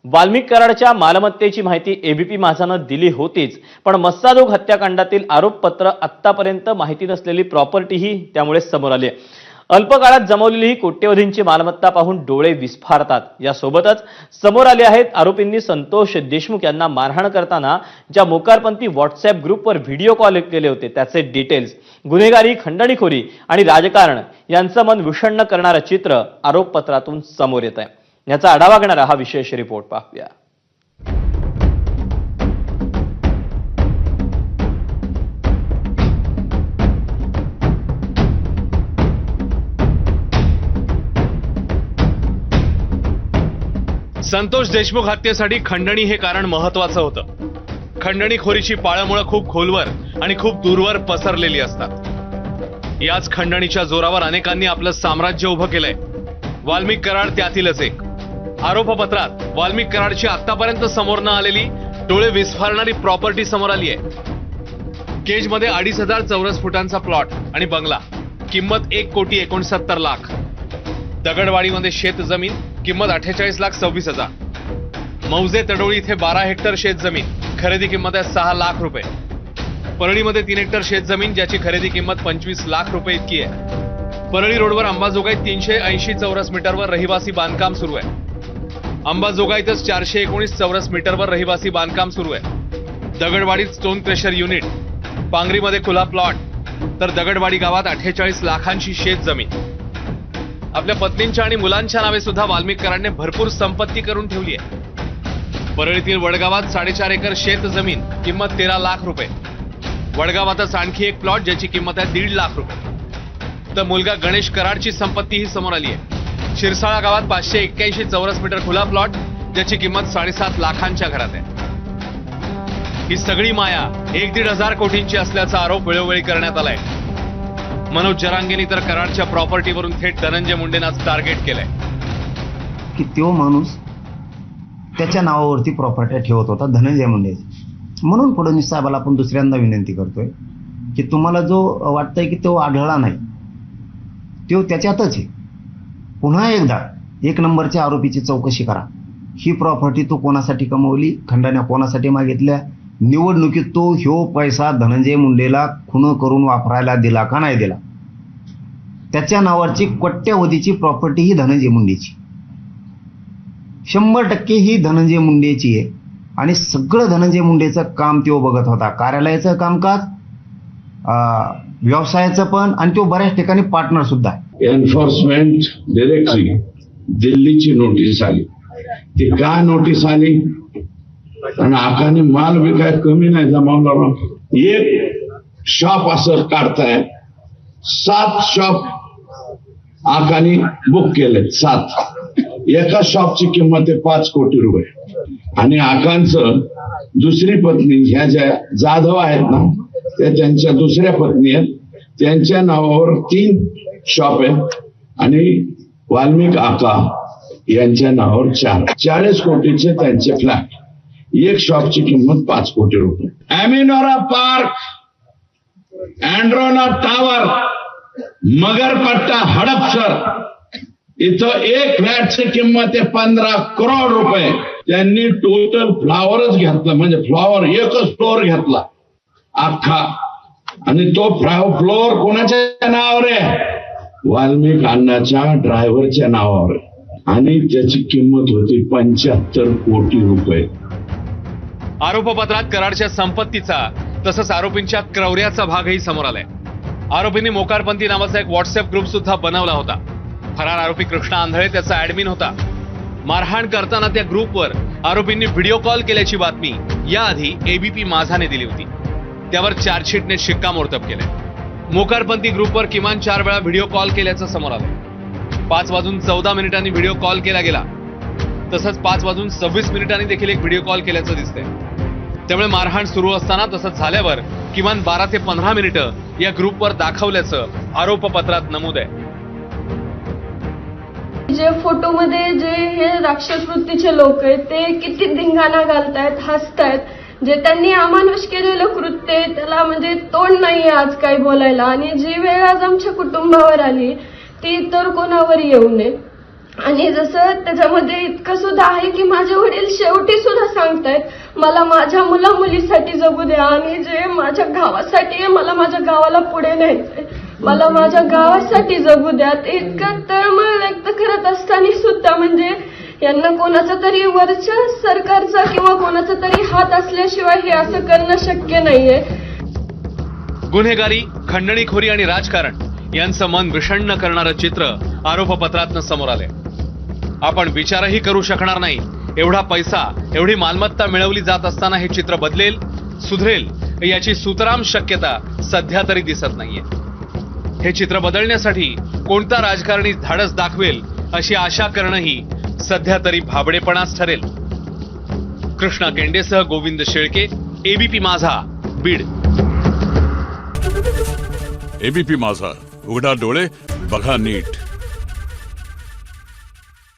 वाल्मिक कराडच्या मालमत्तेची माहिती एबीपी माझानं दिली होतीच, पण मस्साजोग हत्याकांडातील आरोपपत्र आत्तापर्यंत माहिती नसलेली प्रॉपर्टीही त्यामुळे समोर आली आहे. अल्पकाळात जमवलेली ही कोट्यवधींची मालमत्ता पाहून डोळे विस्फारतात. यासोबतच समोर आले आहेत आरोपींनी संतोष देशमुख यांना मारहाण करताना ज्या मोकारपंथी व्हॉट्सअप ग्रुपवर व्हिडिओ कॉल केले होते त्याचे डिटेल्स. गुन्हेगारी, खंडणीखोरी आणि राजकारण यांचं मन विषण्ण करणारं चित्र आरोपपत्रातून समोर येत आहे. याचा आढावा घेणारा हा विशेष रिपोर्ट पाहूया. संतोष देशमुख हत्येसाठी खंडणी हे कारण महत्वाचं होतं. खंडणीखोरीची पाळंमुळं खूप खोलवर आणि खूप दूरवर पसरलेली असतात. याच खंडणीच्या जोरावर अनेकांनी आपलं साम्राज्य उभं केलंय. वाल्मिक कराड त्यातीलच एक. आरोपपत्रात वाल्मिक कराडची आतापर्यंत समोर न आलेली डोळे विस्फारणारी प्रॉपर्टी समोर आली आहे. केजमध्ये 2,500 चौरस फुटांचा प्लॉट आणि बंगला, किंमत 1,69,00,000. दगडवाडीमध्ये शेत जमीन, किंमत 48,26,000. मौजे तडोळी इथे 12 हेक्टर शेत जमीन, खरेदी किंमत आहे 6 लाख रुपये. परळीमध्ये 3 हेक्टर शेत जमीन, ज्याची खरेदी किंमत 25 लाख रुपये इतकी आहे. परळी रोडवर अंबाजोगाईत 380 चौरस मीटरवर रहिवासी बांधकाम सुरू आहे. अंबाजोगाईतच 419 चौरस मीटरवर रहिवासी बांधकाम सुरू आहे. दगडवाडीत स्टोन क्रेशर युनिट, पांगरीमध्ये खुला प्लॉट, तर दगडवाडी गावात 48 लाखांची शेत जमीन. आपल्या पत्नींच्या आणि मुलांच्या नावे सुद्धा वाल्मिक कराडने भरपूर संपत्ती करून ठेवली आहे. परळीतील वडगावात 4.5 एकर शेत जमीन, किंमत 13 लाख रुपये. वडगावातच आणखी एक प्लॉट, ज्याची किंमत आहे 1.5 लाख रुपये. तर मुलगा गणेश कराडची संपत्ती ही समोर आली आहे. शिरसाळा गावात 581 चौरस मीटर खुला प्लॉट, ज्याची किंमत 7.5 लाखांच्या घरात आहे. ही सगळी माया 1-1.5 कोटींची असल्याचा आरोप वेळोवेळी करण्यात आलाय. मनोज जरांगेनी तर कराडच्या प्रॉपर्टीवरून थेट धनंजय मुंडेंनाच टार्गेट केलंय. की तो माणूस त्याच्या नावावरती प्रॉपर्टी ठेवत होता, धनंजय मुंडे. म्हणून फडणवीस साहेबाला आपण दुसऱ्यांदा विनंती करतोय की तुम्हाला जो वाटतंय की तो आढळला नाही, तो त्याच्यातच आहे. पुन्हा एकदा 1 नंबरच्या आरोपीची चौकशी करा. ही प्रॉपर्टी तो कोणासाठी कमवली, खंडण्या कोणासाठी मागितल्या, निवडणुकीत तो ह्यो पैसा धनंजय मुंडेला खून करून वापरायला दिला का नाही दिला. त्याच्या नावाची कोट्यवधीची प्रॉपर्टी ही धनंजय मुंडेची, 100% ही धनंजय मुंडेची आहे. आणि सगळं धनंजय मुंडेचं काम तो बघत होता, कार्यालयाचं कामकाज, व्यवसायाचं पण, आणि तो बऱ्याच ठिकाणी पार्टनर सुद्धा. एन्फोर्समेंट डायरेक्टरी दिल्लीची नोटीस आली. ती का नोटीस आली? आणि आकाने माल बी काय कमी नाही जमावला. एक शॉप असं काढताय, 7 शॉप आकाने बुक केले. 7 एका शॉपची किंमत आहे 5 कोटी रुपये. आणि आकांचं दुसरी पत्नी, ह्या ज्या जाधव आहेत ना, त्या त्यांच्या दुसऱ्या पत्नी आहेत, त्यांच्या नावावर 3 शॉप आहेत. आणि वाल्मिक आका यांच्या नावावर 40 कोटीचे त्यांचे फ्लॅट. एक शॉपची किंमत 5 कोटी रुपये. अमिनोरा पार्क, अँड्रोना टावर, मगरपट्टा, हडपसर इथं एक फ्लॅटची किंमत आहे 15 करोड रुपये. त्यांनी टोटल फ्लॉवरच घेतला, म्हणजे फ्लॉवर एकच फ्लोअर घेतला अख्खा. आणि तो फ्लोअर कोणाच्या नावावर आहे? वाल्मिक अण्णाच्या ड्रायव्हरच्या नावावर. आणि त्याची किंमत होती 75 कोटी रुपये. आरोपपत्रात कराडच्या संपत्तीचा तसंच आरोपींच्या क्रौर्याचा भागही समोर आलाय. आरोपींनी मोकारपंथी नावाचा एक व्हॉट्सअप ग्रुप सुद्धा बनवला होता. फरार आरोपी कृष्णा आंधळे त्याचा ऍडमिन होता. मारहाण करताना त्या ग्रुपवर आरोपींनी व्हिडिओ कॉल केल्याची बातमी याआधी एबीपी माझाने दिली होती. त्यावर चार्जशीटने शिक्कामोर्तब केलंय. मोकारपंथी ग्रुपवर किमान 4 वेळा व्हिडिओ कॉल केल्याचं समोर आलंय. 5:14 व्हिडिओ कॉल केला गेला. तसंच 5:26 देखील एक व्हिडिओ कॉल केल्याचं दिसतंय. त्यामुळे मारहाण सुरू असताना तसंच झाल्यावर किमान 12 ते 15 मिनिटं या ग्रुपवर दाखवल्याचं आरोपपत्रात नमूद आहे. जे फोटोमध्ये जे हे राक्षस वृत्तीचे लोक आहेत ते किती धिंगाणा घालतायत, हसतायत. जे त्यांनी अमानुष केलेलं कृत्य आहे त्याला म्हणजे तोंड नाही आज काही बोलायला. आणि जी वेळ आज आमच्या कुटुंबावर आली ती तर कोणावर येऊ नये. आणि जसं त्याच्यामध्ये इतकं सुद्धा आहे की माझे वडील शेवटी सुद्धा सांगतायत मला माझ्या मुला मुलीसाठी जगू द्या आणि जे माझ्या गावासाठी आहे मला माझ्या गावाला पुढे न्यायचंय, मला माझ्या गावासाठी जगू द्या. ते इतकं तळमळ व्यक्त करत असताना सुद्धा म्हणजे यांना कोणाचा तरी वरच्या सरकारचा किंवा कोणाचा तरी हात असल्याशिवाय हे असं करणं शक्य नाहीये. गुन्हेगारी, खंडणीखोरी आणि राजकारण यांचं मन विषण्ण करणारं चित्र आरोपपत्रातनं समोर आलंय. आपण विचारही करू शकणार नाही एवढा पैसा, एवढी मालमत्ता मिळवली जात असताना हे चित्र बदलेल, सुधरेल याची सुतराम शक्यता सध्या तरी दिसत नाहीये. हे चित्र बदलण्यासाठी कोणता राजकारणी धाडस दाखवेल अशी आशा करणंही सध्या तरी भाबडेपणाच ठरेल. कृष्णा केंडेसह गोविंद शेळके, एबीपी माझा, बीड. एबीपी माझा, उघडा डोळे बघा नीट.